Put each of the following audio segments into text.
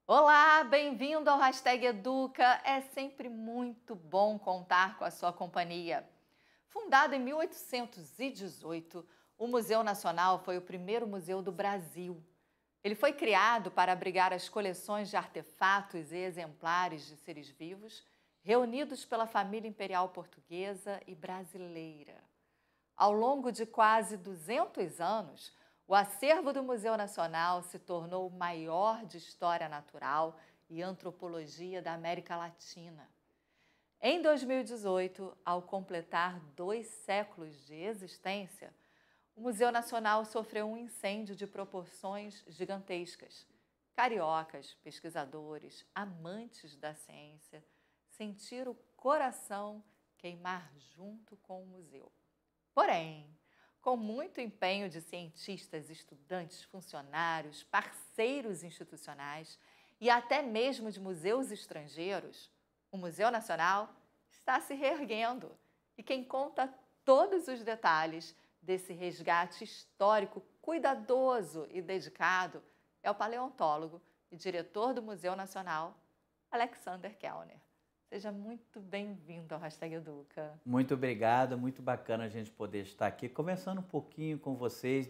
Olá, bem-vindo ao Hashtag Educa. É sempre muito bom contar com a sua companhia. Fundado em 1818, o Museu Nacional foi o primeiro museu do Brasil. Ele foi criado para abrigar as coleções de artefatos e exemplares de seres vivos reunidos pela família imperial portuguesa e brasileira. Ao longo de quase 200 anos, o acervo do Museu Nacional se tornou o maior de história natural e antropologia da América Latina. Em 2018, ao completar 2 séculos de existência, o Museu Nacional sofreu um incêndio de proporções gigantescas. Cariocas, pesquisadores, amantes da ciência, sentiram o coração queimar junto com o museu. Porém, com muito empenho de cientistas, estudantes, funcionários, parceiros institucionais e até mesmo de museus estrangeiros, o Museu Nacional está se reerguendo. E quem conta todos os detalhes desse resgate histórico, cuidadoso e dedicado é o paleontólogo e diretor do Museu Nacional, Alexander Kellner. Seja muito bem-vindo ao Hashtag Educa. Muito obrigado, muito bacana a gente poder estar aqui conversando um pouquinho com vocês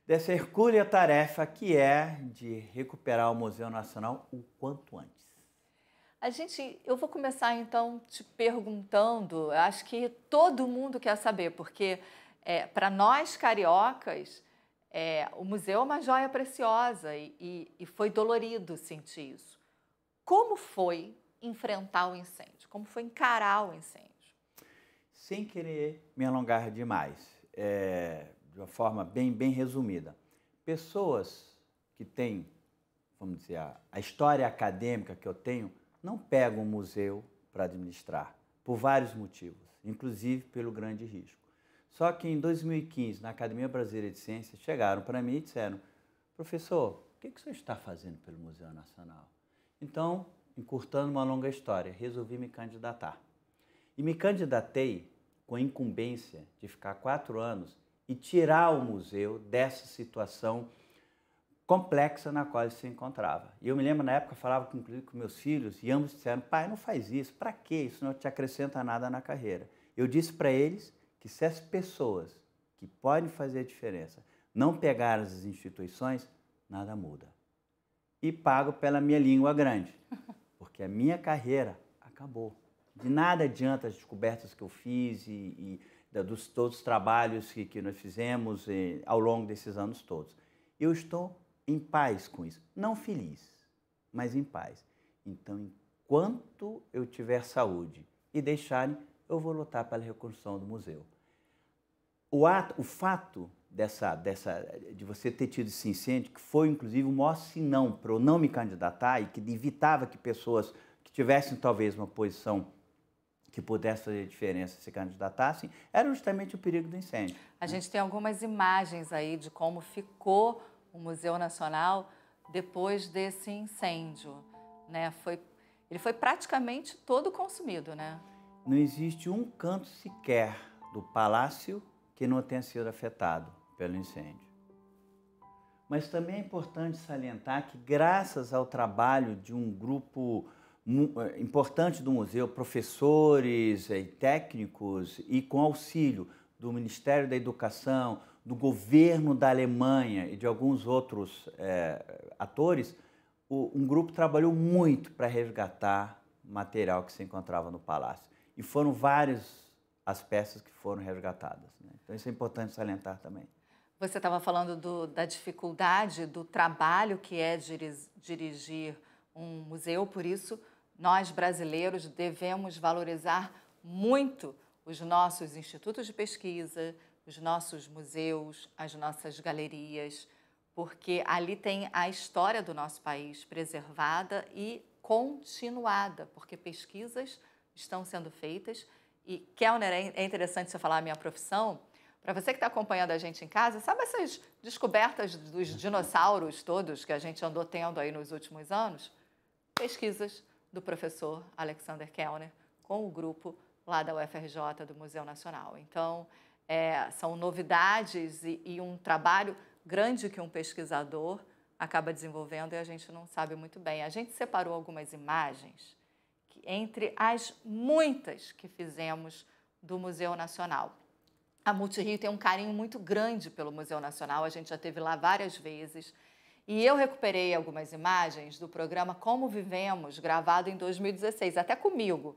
dessa hercúlea tarefa que é de recuperar o Museu Nacional o quanto antes. Eu vou começar então te perguntando, eu acho que todo mundo quer saber, porque para nós cariocas, o museu é uma joia preciosa e foi dolorido sentir isso. Como foi enfrentar o incêndio? Como foi encarar o incêndio? Sem querer me alongar demais, de uma forma bem resumida. Pessoas que têm, vamos dizer, a história acadêmica que eu tenho, não pegam um museu para administrar, por vários motivos, inclusive pelo grande risco. Só que em 2015, na Academia Brasileira de Ciências, chegaram para mim e disseram: professor, o que o senhor está fazendo pelo Museu Nacional? Então, encurtando uma longa história, resolvi me candidatar. E me candidatei com a incumbência de ficar 4 anos e tirar o museu dessa situação complexa na qual ele se encontrava. E eu me lembro, na época, eu falava inclusive com meus filhos, e ambos disseram: pai, não faz isso, para quê? Isso não te acrescenta nada na carreira. Eu disse para eles que se as pessoas que podem fazer a diferença não pegarem as instituições, nada muda. E pago pela minha língua grande, porque a minha carreira acabou. De nada adianta as descobertas que eu fiz dos todos os trabalhos que nós fizemos ao longo desses anos todos. Eu estou em paz com isso. Não feliz, mas em paz. Então, enquanto eu tiver saúde e deixarem, eu vou lutar pela reconstrução do museu. O fato de você ter tido esse incêndio, que foi inclusive o maior sinão para eu não me candidatar e que evitava que pessoas que tivessem talvez uma posição que pudesse fazer diferença se candidatassem, era justamente o perigo do incêndio. A gente tem algumas imagens aí de como ficou o Museu Nacional depois desse incêndio, né? Ele foi praticamente todo consumido, né? Não existe um canto sequer do palácio que não tenha sido afetado pelo incêndio. Mas também é importante salientar que, graças ao trabalho de um grupo importante do museu, professores e técnicos, e com auxílio do Ministério da Educação, do governo da Alemanha e de alguns outros atores, um grupo trabalhou muito para resgatar material que se encontrava no palácio. E foram várias as peças que foram resgatadas, né? Então isso é importante salientar também. Você estava falando da dificuldade do trabalho que é dirigir um museu, por isso nós brasileiros devemos valorizar muito os nossos institutos de pesquisa, os nossos museus, as nossas galerias, porque ali tem a história do nosso país preservada e continuada, porque pesquisas estão sendo feitas. E, Kellner, é interessante você falar a minha profissão. Para você que está acompanhando a gente em casa, sabe essas descobertas dos dinossauros todos que a gente andou tendo aí nos últimos anos? Pesquisas do professor Alexander Kellner com o grupo lá da UFRJ, do Museu Nacional. Então, são novidades e um trabalho grande que um pesquisador acaba desenvolvendo e a gente não sabe muito bem. A gente separou algumas imagens entre as muitas que fizemos do Museu Nacional. A Multirio tem um carinho muito grande pelo Museu Nacional, a gente já esteve lá várias vezes. E eu recuperei algumas imagens do programa Como Vivemos, gravado em 2016, até comigo.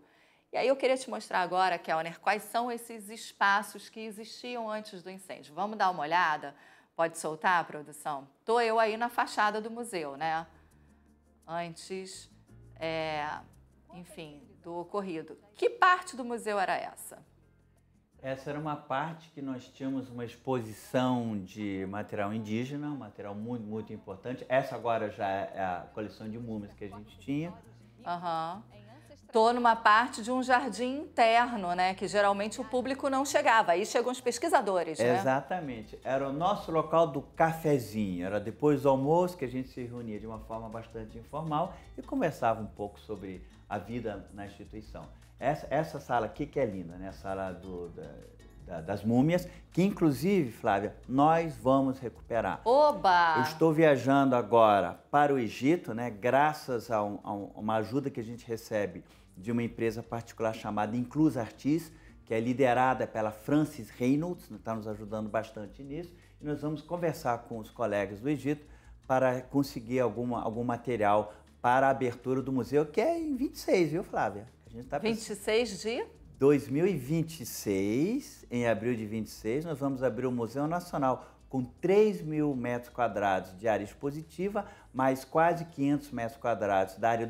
E aí eu queria te mostrar agora, Kelner, quais são esses espaços que existiam antes do incêndio. Vamos dar uma olhada? Pode soltar, produção? Estou eu aí na fachada do museu, né? Antes, enfim, do ocorrido. Que parte do museu era essa? Essa era uma parte que nós tínhamos uma exposição de material indígena, um material muito, muito importante. Essa agora já é a coleção de múmias que a gente tinha. Estou numa parte de um jardim interno, né? Que geralmente o público não chegava. Aí chegam os pesquisadores, né? Exatamente. Era o nosso local do cafezinho. Era depois do almoço que a gente se reunia de uma forma bastante informal e conversava um pouco sobre a vida na instituição. Essa sala aqui que é linda, né? A sala das múmias, que inclusive, Flávia, nós vamos recuperar. Oba! Eu estou viajando agora para o Egito, né? Graças a uma ajuda que a gente recebe de uma empresa particular chamada Inclus Artis, que é liderada pela Frances Reynolds, está nos ajudando bastante nisso, e nós vamos conversar com os colegas do Egito para conseguir algum material para a abertura do museu, que é em 26, viu, Flávia? A gente tá 26 de? 2026, em abril de 26, nós vamos abrir o Museu Nacional com 3.000 metros quadrados de área expositiva, mais quase 500 metros quadrados da área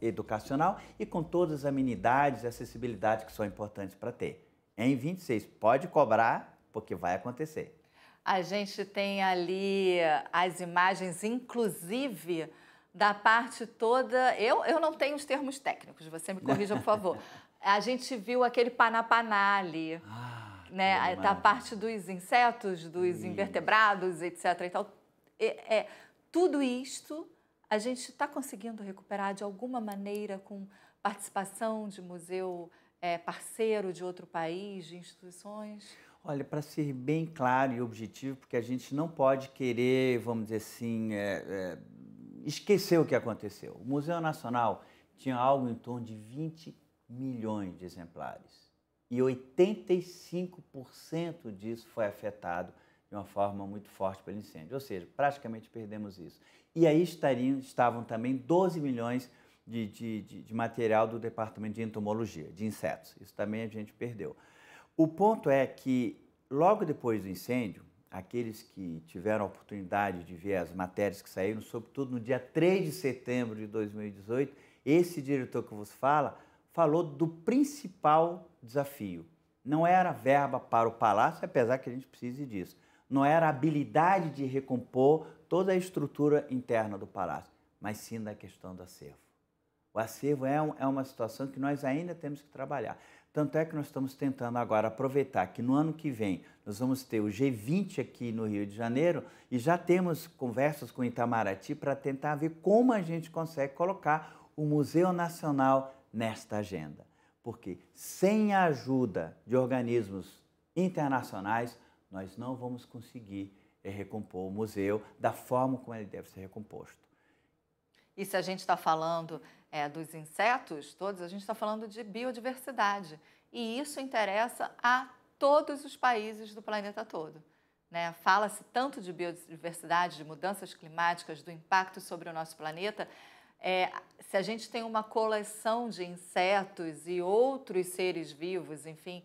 educacional e com todas as amenidades e acessibilidade que são importantes para ter. Em 26, pode cobrar, porque vai acontecer. A gente tem ali as imagens, inclusive, da parte toda... Eu não tenho os termos técnicos, você me corrija, por favor. A gente viu aquele panapaná ali, né? Da parte dos insetos, dos invertebrados, etc. E tal. Tudo isto a gente está conseguindo recuperar de alguma maneira com participação de museu parceiro de outro país, de instituições? Olha, para ser bem claro e objetivo, porque a gente não pode querer, vamos dizer assim, esquecer o que aconteceu. O Museu Nacional tinha algo em torno de 20 milhões de exemplares e 85% disso foi afetado de uma forma muito forte pelo incêndio, ou seja, praticamente perdemos isso. E aí estavam também 12 milhões de material do Departamento de Entomologia, de insetos, isso também a gente perdeu. O ponto é que logo depois do incêndio, aqueles que tiveram a oportunidade de ver as matérias que saíram, sobretudo no dia 3 de setembro de 2018, esse diretor que vos falou do principal desafio. Não era verba para o palácio, apesar que a gente precise disso. Não era a habilidade de recompor toda a estrutura interna do palácio, mas sim da questão do acervo. O acervo é uma situação que nós ainda temos que trabalhar. Tanto é que nós estamos tentando agora aproveitar que no ano que vem nós vamos ter o G20 aqui no Rio de Janeiro e já temos conversas com o Itamaraty para tentar ver como a gente consegue colocar o Museu Nacional nesta agenda. Porque sem a ajuda de organismos internacionais, nós não vamos conseguir recompor o museu da forma como ele deve ser recomposto. E se a gente está falando dos insetos todos, a gente está falando de biodiversidade. E isso interessa a todos os países do planeta todo, né? Fala-se tanto de biodiversidade, de mudanças climáticas, do impacto sobre o nosso planeta. Se a gente tem uma coleção de insetos e outros seres vivos, enfim,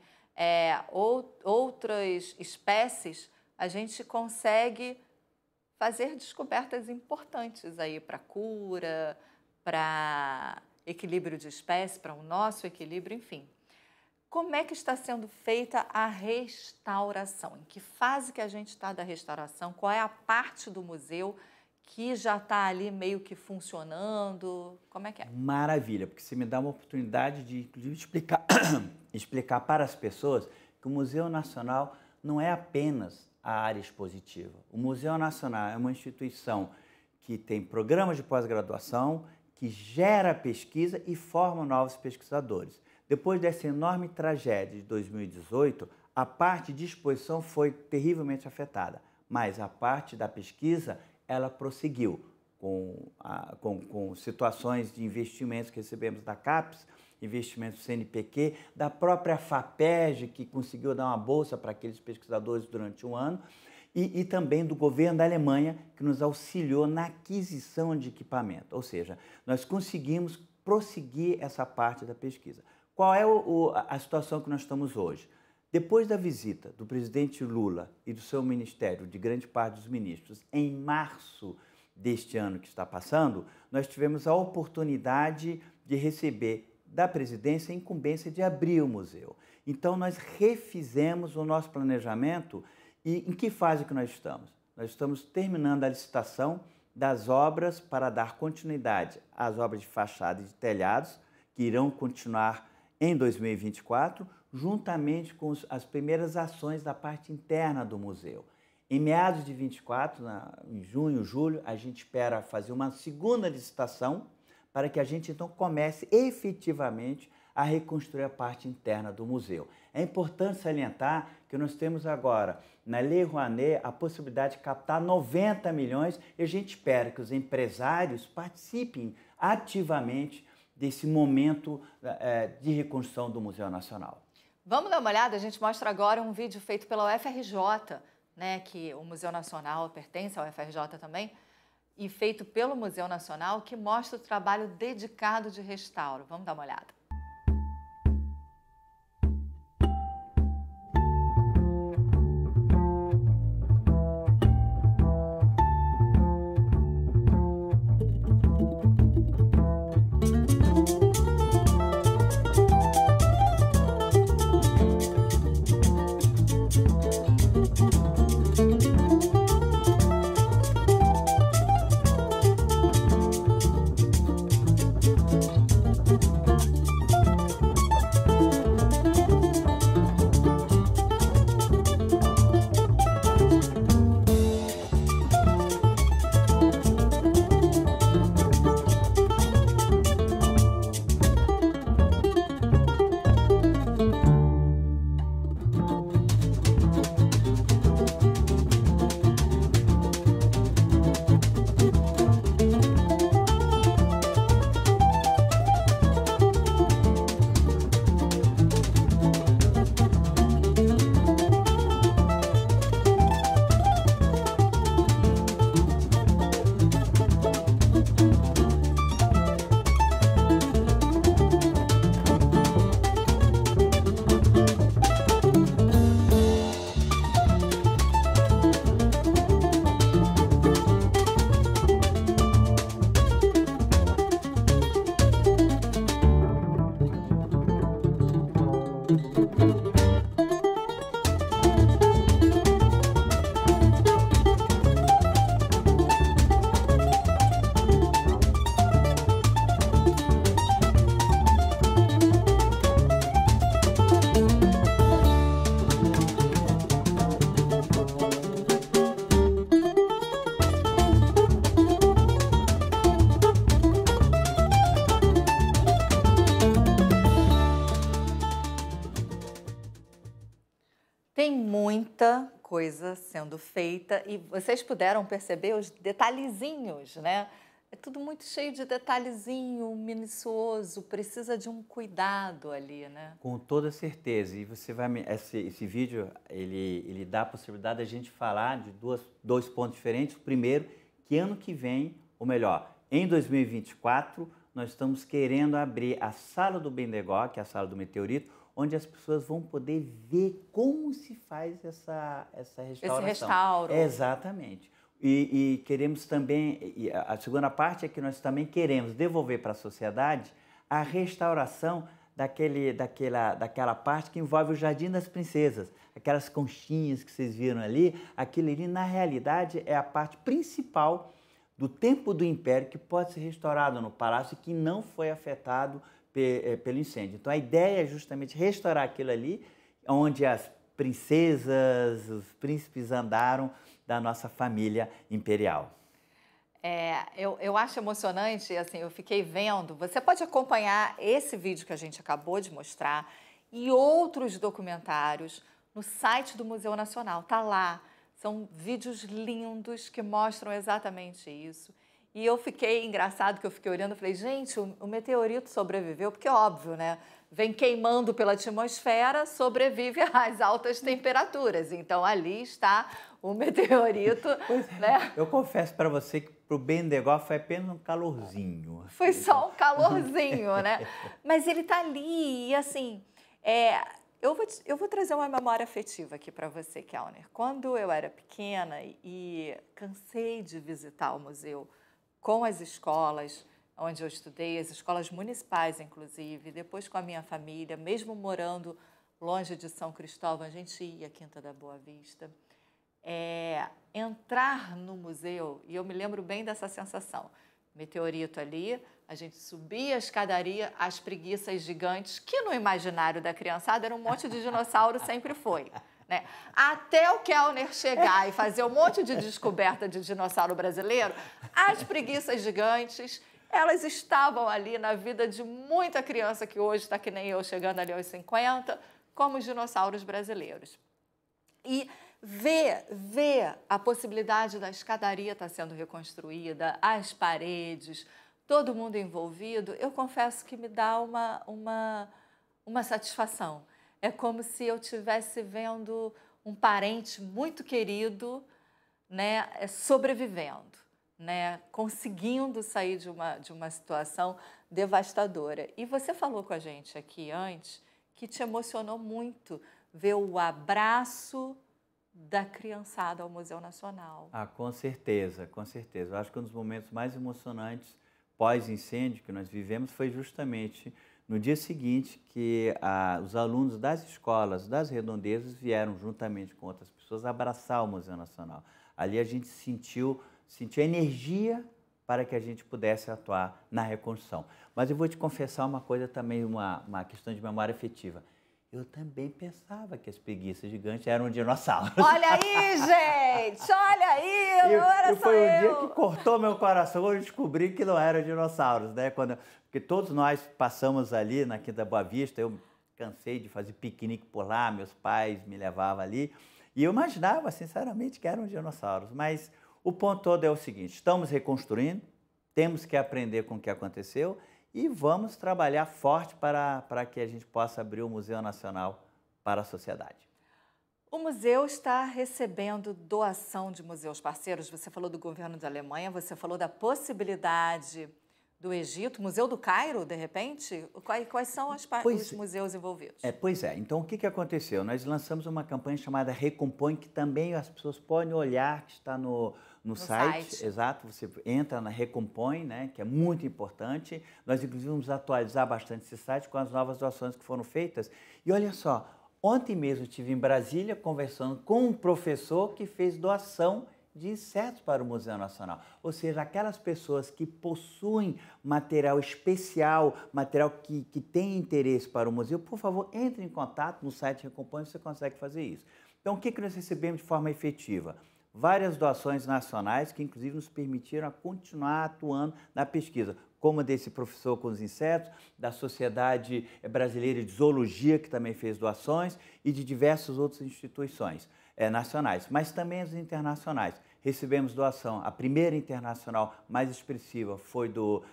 outras espécies, a gente consegue fazer descobertas importantes aí para cura, para equilíbrio de espécies, para o nosso equilíbrio, enfim. Como é que está sendo feita a restauração? Em que fase que a gente está da restauração? Qual é a parte do museu que já está ali meio que funcionando? Como é que é? Maravilha, porque você me dá uma oportunidade de, inclusive, explicar para as pessoas que o Museu Nacional não é apenas a área expositiva. O Museu Nacional é uma instituição que tem programas de pós-graduação, que gera pesquisa e forma novos pesquisadores. Depois dessa enorme tragédia de 2018, a parte de exposição foi terrivelmente afetada, mas a parte da pesquisa, ela prosseguiu com situações de investimentos que recebemos da CAPES, investimentos do CNPq, da própria FAPERJ, que conseguiu dar uma bolsa para aqueles pesquisadores durante um ano, e também do governo da Alemanha, que nos auxiliou na aquisição de equipamento. Ou seja, nós conseguimos prosseguir essa parte da pesquisa. Qual é a situação que nós estamos hoje? Depois da visita do presidente Lula e do seu ministério, de grande parte dos ministros, em março deste ano que está passando, nós tivemos a oportunidade de receber da presidência a incumbência de abrir o museu. Então, nós refizemos o nosso planejamento e em que fase que nós estamos? Nós estamos terminando a licitação das obras para dar continuidade às obras de fachada e de telhados, que irão continuar em 2024, juntamente com as primeiras ações da parte interna do museu. Em meados de 24, em junho, julho, a gente espera fazer uma segunda licitação para que a gente então comece efetivamente a reconstruir a parte interna do museu. É importante salientar que nós temos agora, na Lei Rouanet, a possibilidade de captar 90 milhões e a gente espera que os empresários participem ativamente desse momento de reconstrução do Museu Nacional. Vamos dar uma olhada? A gente mostra agora um vídeo feito pela UFRJ, né, que o Museu Nacional pertence ao UFRJ também, e feito pelo Museu Nacional, que mostra o trabalho dedicado de restauro. Vamos dar uma olhada. Tem muita coisa sendo feita e vocês puderam perceber os detalhezinhos, né? É tudo muito cheio de detalhezinho, minucioso, precisa de um cuidado ali, né? Com toda certeza. E você vai esse vídeo ele dá a possibilidade da gente falar de dois pontos diferentes. O primeiro, que ano que vem, ou melhor, em 2024, nós estamos querendo abrir a Sala do Bendegó, que é a Sala do Meteorito, onde as pessoas vão poder ver como se faz essa restauração. Esse restauro. Exatamente. E queremos também, a segunda parte é que nós também queremos devolver para a sociedade a restauração daquela parte que envolve o Jardim das Princesas, aquelas conchinhas que vocês viram ali, aquilo ali na realidade é a parte principal do tempo do Império que pode ser restaurado no palácio e que não foi afetado pelo incêndio. Então a ideia é justamente restaurar aquilo ali onde as princesas, os príncipes andaram da nossa família imperial. Eu acho emocionante, assim, eu fiquei vendo, você pode acompanhar esse vídeo que a gente acabou de mostrar e outros documentários no site do Museu Nacional, tá lá. São vídeos lindos que mostram exatamente isso. E eu fiquei, engraçado que eu fiquei olhando, falei, gente, o meteorito sobreviveu, porque é óbvio, né? Vem queimando pela atmosfera, sobrevive às altas temperaturas. Então, ali está o meteorito, Pois é, né? eu confesso para você que para o Bendegó foi apenas um calorzinho. Foi só um calorzinho, né? Mas ele está ali e, assim, eu vou trazer uma memória afetiva aqui para você, Kellner. Quando eu era pequena e cansei de visitar o museu com as escolas onde eu estudei, as escolas municipais, inclusive, depois com a minha família, mesmo morando longe de São Cristóvão, a gente ia à Quinta da Boa Vista. Entrar no museu, e eu me lembro bem dessa sensação, meteorito ali, a gente subia a escadaria, as preguiças gigantes, que no imaginário da criançada era um monte de dinossauro, sempre foi. Né? Até o Kellner chegar e fazer um monte de descoberta de dinossauro brasileiro, as preguiças gigantes, elas estavam ali na vida de muita criança que hoje está que nem eu, chegando ali aos 50, como os dinossauros brasileiros. E ver a possibilidade da escadaria estar sendo reconstruída, as paredes, todo mundo envolvido, eu confesso que me dá uma satisfação. É como se eu estivesse vendo um parente muito querido, né, sobrevivendo, né, conseguindo sair de uma situação devastadora. E você falou com a gente aqui antes que te emocionou muito ver o abraço da criançada ao Museu Nacional. Ah, com certeza, com certeza. Eu acho que um dos momentos mais emocionantes pós-incêndio que nós vivemos foi justamente no dia seguinte que os alunos das escolas, das redondezas, vieram juntamente com outras pessoas abraçar o Museu Nacional. Ali a gente sentiu energia para que a gente pudesse atuar na reconstrução. Mas eu vou te confessar uma coisa também, uma questão de memória afetiva. Eu também pensava que as preguiças gigantes eram dinossauros. Olha aí, gente! Olha aí! Não era só foi um dia eu! que cortou meu coração, eu descobri que não eram dinossauros, né? Porque todos nós passamos ali na Quinta Boa Vista, eu cansei de fazer piquenique por lá, meus pais me levavam ali, e eu imaginava, sinceramente, que eram dinossauros. Mas o ponto todo é o seguinte, estamos reconstruindo, temos que aprender com o que aconteceu, e vamos trabalhar forte para que a gente possa abrir o Museu Nacional para a sociedade. O museu está recebendo doação de museus parceiros. Você falou do governo da Alemanha, você falou da possibilidade do Egito, Museu do Cairo, de repente? Quais são os museus envolvidos? Pois é. Então, o que aconteceu? Nós lançamos uma campanha chamada Recompõe, que também as pessoas podem olhar, que está no site. Exato, você entra na Recompõe, né, que é muito importante. Nós, inclusive, vamos atualizar bastante esse site com as novas doações que foram feitas. E olha só, ontem mesmo eu estive em Brasília conversando com um professor que fez doação de insetos para o Museu Nacional. Ou seja, aquelas pessoas que possuem material especial, material que tem interesse para o museu, por favor, entre em contato no site Recompõe, você consegue fazer isso. Então, o que nós recebemos de forma efetiva? Várias doações nacionais que, inclusive, nos permitiram continuar atuando na pesquisa, como desse professor com os insetos, da Sociedade Brasileira de Zoologia, que também fez doações, e de diversas outras instituições nacionais, mas também as internacionais. Recebemos doação. A primeira internacional mais expressiva foi do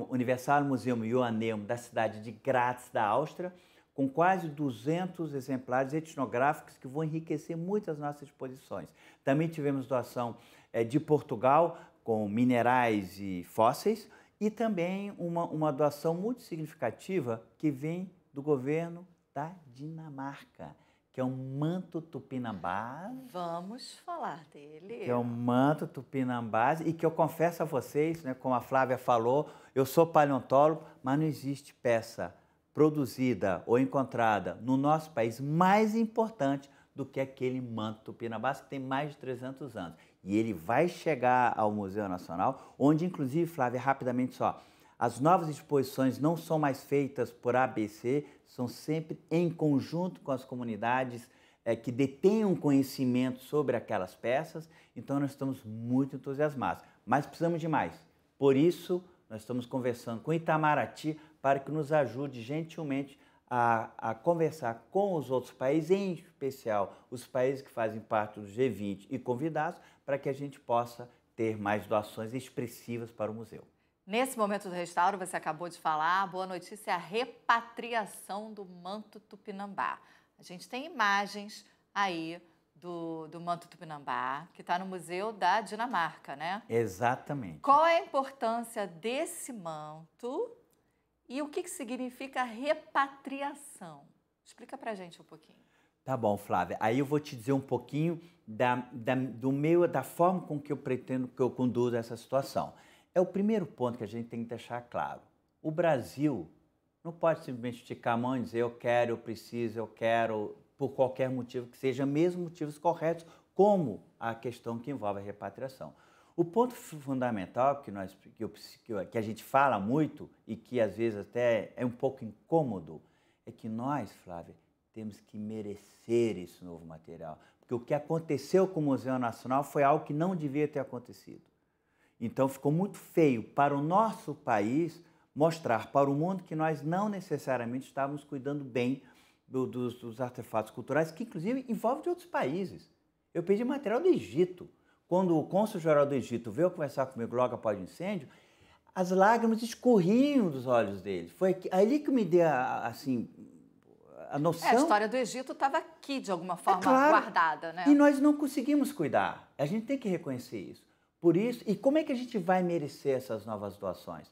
Universal Museum Joanneum, da cidade de Graz, da Áustria, com quase 200 exemplares etnográficos que vão enriquecer muito as nossas exposições. Também tivemos doação de Portugal, com minerais e fósseis, e também uma doação muito significativa que vem do governo da Dinamarca, que é um manto tupinambás. Vamos falar dele. Que é um manto tupinambás e que eu confesso a vocês, né, como a Flávia falou, eu sou paleontólogo, mas não existe peça produzida ou encontrada no nosso país mais importante do que aquele manto tupinambás, que tem mais de 300 anos. E ele vai chegar ao Museu Nacional, onde, inclusive, Flávia, rapidamente só, as novas exposições não são mais feitas por ABC, são sempre em conjunto com as comunidades que detêm um conhecimento sobre aquelas peças, então nós estamos muito entusiasmados. Mas precisamos de mais. Por isso, nós estamos conversando com Itamaraty para que nos ajude gentilmente a conversar com os outros países, em especial os países que fazem parte do G20 e convidados, para que a gente possa ter mais doações expressivas para o museu. Nesse momento do restauro, você acabou de falar, a boa notícia é a repatriação do manto tupinambá. A gente tem imagens aí do manto tupinambá, que está no Museu da Dinamarca, né? Exatamente. Qual é a importância desse manto e o que significa repatriação? Explica pra gente um pouquinho. Tá bom, Flávia. Aí eu vou te dizer um pouquinho da forma com que eu pretendo que eu conduza essa situação. É o primeiro ponto que a gente tem que deixar claro. O Brasil não pode simplesmente esticar a mão e dizer eu quero, eu preciso, eu quero, por qualquer motivo que seja, mesmo motivos corretos, como a questão que envolve a repatriação. O ponto fundamental que a gente fala muito e que às vezes até é um pouco incômodo é que nós, Flávia, temos que merecer esse novo material. Porque o que aconteceu com o Museu Nacional foi algo que não devia ter acontecido. Então ficou muito feio para o nosso país mostrar para o mundo que nós não necessariamente estávamos cuidando bem dos artefatos culturais, que inclusive envolvem de outros países. Eu pedi material do Egito. Quando o cônsul-geral do Egito veio conversar comigo logo após o incêndio, as lágrimas escorriam dos olhos dele. Foi ali que me deu a noção. A história do Egito estava aqui, de alguma forma, claro, guardada, né? E nós não conseguimos cuidar. A gente tem que reconhecer isso. Por isso, e como é que a gente vai merecer essas novas doações?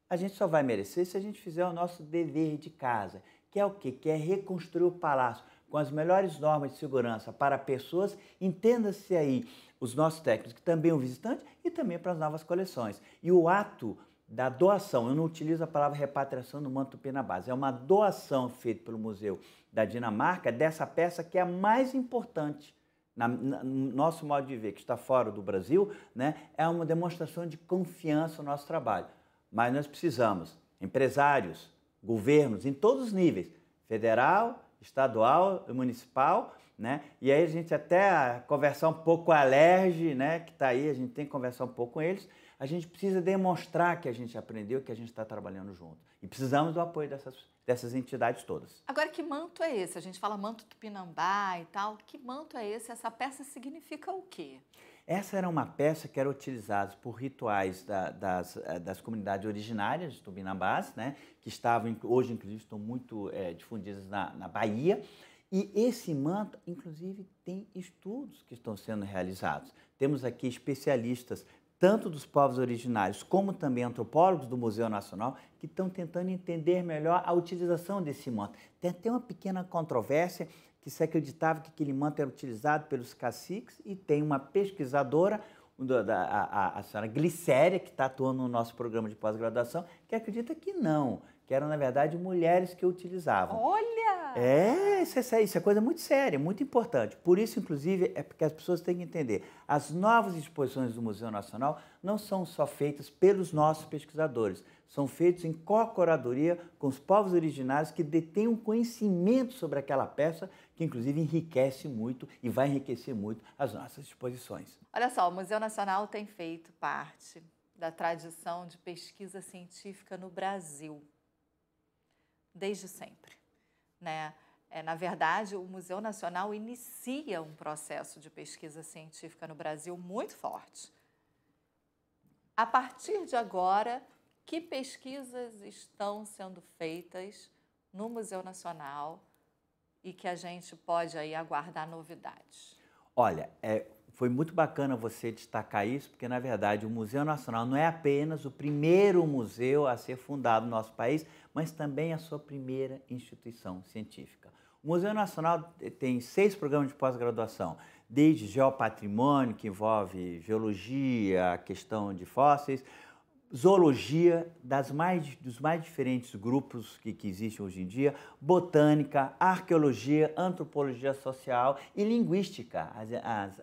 A gente só vai merecer se a gente fizer o nosso dever de casa, que é o quê? Que é reconstruir o palácio com as melhores normas de segurança para pessoas, entenda-se aí os nossos técnicos, que também o visitante, e também para as novas coleções. E o ato da doação, eu não utilizo a palavra repatriação do manto tupinambá, é uma doação feita pelo Museu da Dinamarca dessa peça que é a mais importante no nosso modo de ver, que está fora do Brasil, né? É uma demonstração de confiança no nosso trabalho. Mas nós precisamos, empresários, governos, em todos os níveis, federal, estadual e municipal, né? E aí a gente até conversar um pouco com a Alerj, né? Que está aí, a gente tem que conversar um pouco com eles. A gente precisa demonstrar que a gente aprendeu, que a gente está trabalhando junto. E precisamos do apoio dessas entidades todas. Agora, que manto é esse? A gente fala manto tupinambá e tal. Que manto é esse? Essa peça significa o quê? Essa era uma peça que era utilizada por rituais das comunidades originárias de tupinambás, né? Que estavam, hoje inclusive, estão muito difundidas na Bahia. E esse manto, inclusive, tem estudos que estão sendo realizados. Temos aqui especialistas, tanto dos povos originários, como também antropólogos do Museu Nacional, que estão tentando entender melhor a utilização desse manto. Tem até uma pequena controvérsia que se acreditava que aquele manto era utilizado pelos caciques, e tem uma pesquisadora, a senhora Glicéria, que está atuando no nosso programa de pós-graduação, que acredita que não, que eram, na verdade, mulheres que o utilizavam. Olha! Isso é coisa muito séria, muito importante. Por isso, inclusive, é porque as pessoas têm que entender. As novas exposições do Museu Nacional não são só feitas pelos nossos pesquisadores, são feitas em co-curadoria com os povos originários que detêm um conhecimento sobre aquela peça, que inclusive enriquece muito e vai enriquecer muito as nossas exposições. Olha só, o Museu Nacional tem feito parte da tradição de pesquisa científica no Brasil, desde sempre, né? Na verdade, o Museu Nacional inicia um processo de pesquisa científica no Brasil muito forte. A partir de agora, que pesquisas estão sendo feitas no Museu Nacional e que a gente pode aí aguardar novidades? Olha, foi muito bacana você destacar isso, porque, na verdade, o Museu Nacional não é apenas o primeiro museu a ser fundado no nosso país, mas também a sua primeira instituição científica. O Museu Nacional tem 6 programas de pós-graduação, desde geopatrimônio, que envolve geologia, a questão de fósseis, zoologia, dos mais diferentes grupos que existem hoje em dia, botânica, arqueologia, antropologia social e linguística,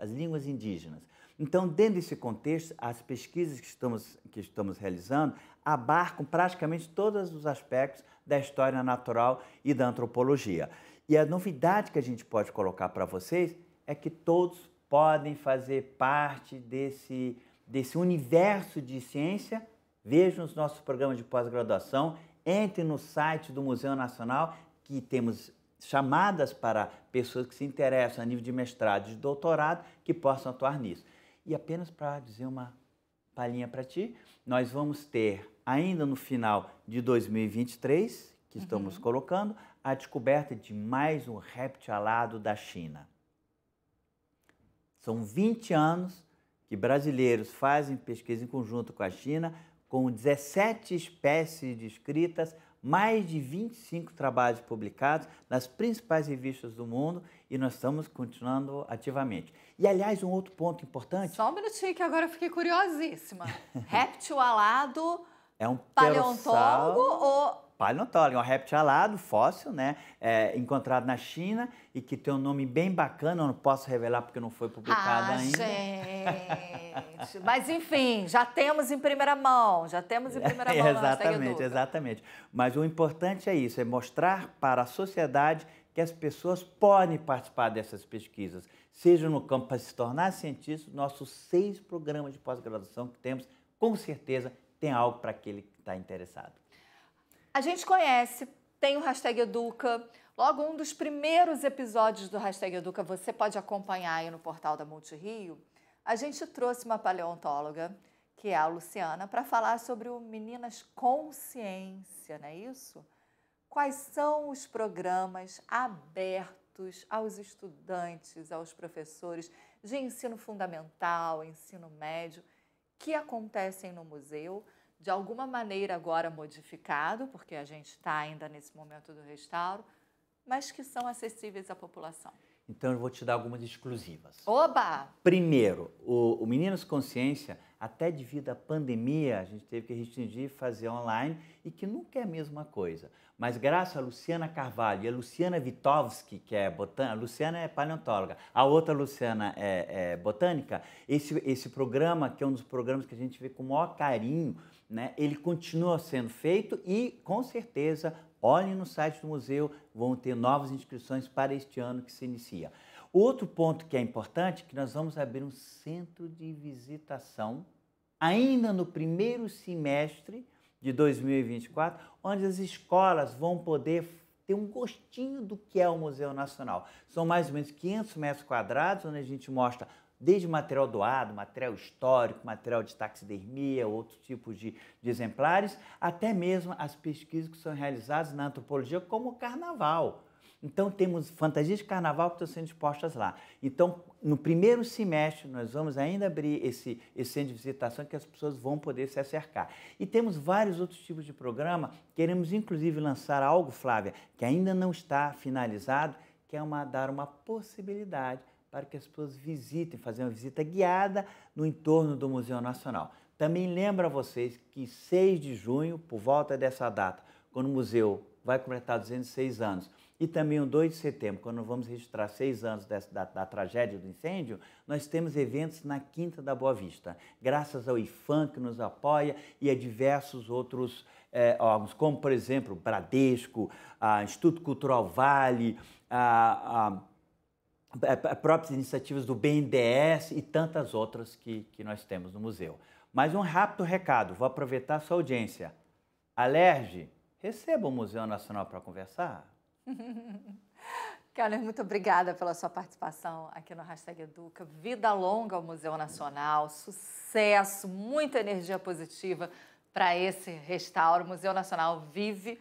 as línguas indígenas. Então, dentro desse contexto, as pesquisas que estamos realizando abarcam praticamente todos os aspectos da história natural e da antropologia. E a novidade que a gente pode colocar para vocês é que todos podem fazer parte desse universo de ciência. Vejam os nossos programas de pós-graduação, entre no site do Museu Nacional, que temos chamadas para pessoas que se interessam a nível de mestrado e de doutorado que possam atuar nisso. E apenas para dizer uma palhinha para ti, nós vamos ter ainda no final de 2023, que estamos colocando, a descoberta de mais um réptil alado da China. São 20 anos que brasileiros fazem pesquisa em conjunto com a China, com 17 espécies descritas, mais de 25 trabalhos publicados nas principais revistas do mundo e nós estamos continuando ativamente. E, aliás, um outro ponto importante... Só um minutinho que agora eu fiquei curiosíssima. Réptil alado, é um paleontólogo ou... Paleontólogo, é um réptil alado, fóssil, né? Encontrado na China e que tem um nome bem bacana, eu não posso revelar porque não foi publicado ainda. Gente! Mas, enfim, já temos em primeira mão, Exatamente, exatamente. Mas o importante é isso, é mostrar para a sociedade que as pessoas podem participar dessas pesquisas, seja no campo para se tornar cientista, nossos 6 programas de pós-graduação que temos, com certeza, tem algo para aquele que está interessado. A gente conhece, tem o Hashtag Educa. Logo, um dos primeiros episódios do Hashtag Educa, você pode acompanhar aí no portal da Multirio. A gente trouxe uma paleontóloga, que é a Luciana, para falar sobre o Meninas Consciência, não é isso? Quais são os programas abertos aos estudantes, aos professores de ensino fundamental, ensino médio, que acontecem no museu, de alguma maneira agora modificado, porque a gente está ainda nesse momento do restauro, mas que são acessíveis à população. Então, eu vou te dar algumas exclusivas. Oba! Primeiro, o Meninas Consciência, até devido à pandemia, a gente teve que restringir e fazer online, e que nunca é a mesma coisa. Mas graças a Luciana Carvalho e a Luciana Witkowski, que é botânica, a Luciana é paleontóloga, a outra Luciana é botânica, esse programa, que é um dos programas que a gente vê com o maior carinho, né, ele continua sendo feito e, com certeza, olhem no site do museu, vão ter novas inscrições para este ano que se inicia. Outro ponto que é importante é que nós vamos abrir um centro de visitação ainda no primeiro semestre de 2024, onde as escolas vão poder ter um gostinho do que é o Museu Nacional. São mais ou menos 500 metros quadrados, onde a gente mostra desde material doado, material histórico, material de taxidermia, outros tipos de exemplares, até mesmo as pesquisas que são realizadas na antropologia, como o carnaval. Então, temos fantasias de carnaval que estão sendo expostas lá. Então, no primeiro semestre, nós vamos ainda abrir esse centro de visitação que as pessoas vão poder se acercar. E temos vários outros tipos de programa. Queremos, inclusive, lançar algo, Flávia, que ainda não está finalizado, que é dar uma possibilidade para que as pessoas visitem, fazer uma visita guiada no entorno do Museu Nacional. Também lembro a vocês que 6 de junho, por volta dessa data, quando o museu vai completar 206 anos, e também o 2 de setembro, quando vamos registrar 6 anos da tragédia do incêndio, nós temos eventos na Quinta da Boa Vista, graças ao IFAM que nos apoia e a diversos outros órgãos, como, por exemplo, Bradesco, Instituto Cultural Vale, próprias iniciativas do BNDES e tantas outras que nós temos no museu. Mas um rápido recado, vou aproveitar a sua audiência. Alerge, receba o Museu Nacional para conversar. Keller, muito obrigada pela sua participação aqui no Hashtag Educa. Vida longa ao Museu Nacional, sucesso, muita energia positiva para esse restauro. O Museu Nacional vive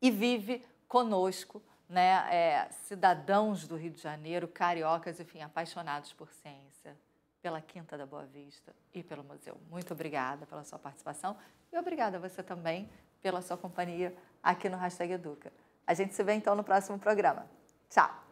e vive conosco, né? Cidadãos do Rio de Janeiro, cariocas, enfim, apaixonados por ciência, pela Quinta da Boa Vista e pelo museu. Muito obrigada pela sua participação e obrigada a você também pela sua companhia aqui no Hashtag Educa. A gente se vê então no próximo programa. Tchau!